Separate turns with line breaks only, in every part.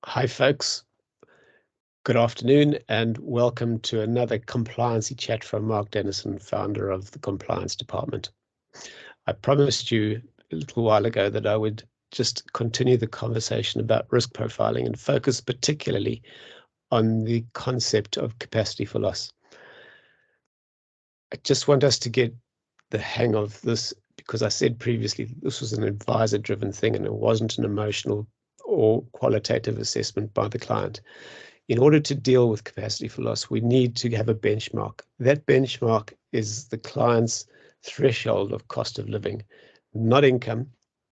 Hi, folks. Good afternoon, and welcome to another compliancy chat from Mark Dennison, founder of the Compliance Department. I promised you a little while ago that I would just continue the conversation about risk profiling and focus particularly on the concept of capacity for loss. I just want us to get the hang of this, because I said previously this was an advisor-driven thing and it wasn't an emotional or qualitative assessment by the client. In order to deal with capacity for loss, we need to have a benchmark. That benchmark is the client's threshold of cost of living, not income,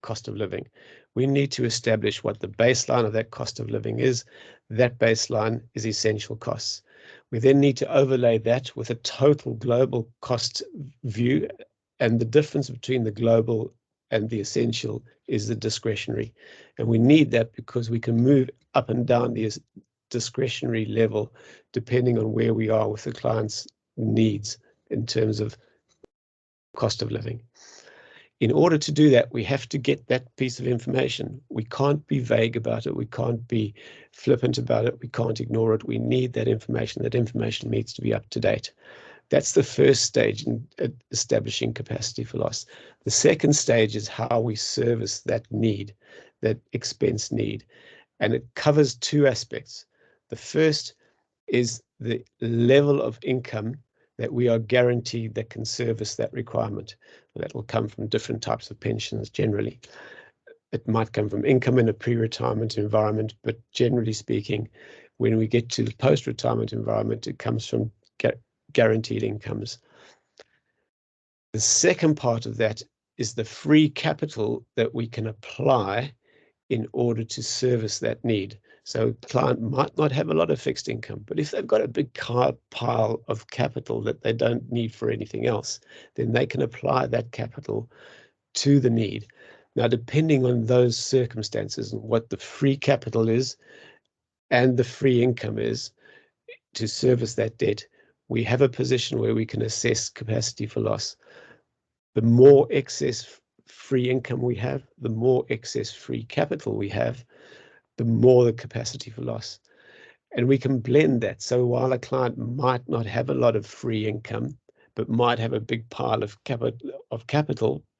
cost of living. We need to establish what the baseline of that cost of living is. That baseline is essential costs. We then need to overlay that with a total global cost view, and the difference between the global and the essential is the discretionary. And we need that because we can move up and down the discretionary level depending on where we are with the client's needs in terms of cost of living. In order to do that, we have to get that piece of information. We can't be vague about it. We can't be flippant about it. We can't ignore it. We need that information. That information needs to be up to date. That's the first stage in establishing capacity for loss. The second stage is how we service that need, that expense need. And it covers two aspects. The first is the level of income that we are guaranteed that can service that requirement. That will come from different types of pensions generally. It might come from income in a pre-retirement environment, but generally speaking, when we get to the post-retirement environment, it comes from guaranteed incomes. The second part of that is the free capital that we can apply in order to service that need. So the client might not have a lot of fixed income, but if they've got a big pile of capital that they don't need for anything else, then they can apply that capital to the need. Now, depending on those circumstances and what the free capital is and the free income is to service that debt, we have a position where we can assess capacity for loss. The more excess free income we have, the more excess free capital we have, the more the capacity for loss. And we can blend that. So while a client might not have a lot of free income, but might have a big pile of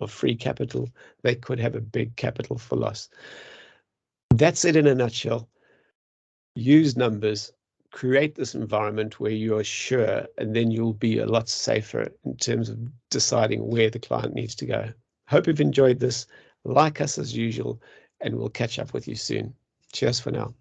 free capital, they could have a big capital for loss. That's it in a nutshell. Use numbers, create this environment where you are sure, and then you'll be a lot safer in terms of deciding where the client needs to go. Hope you've enjoyed this. Like us as usual, and we'll catch up with you soon. Cheers for now.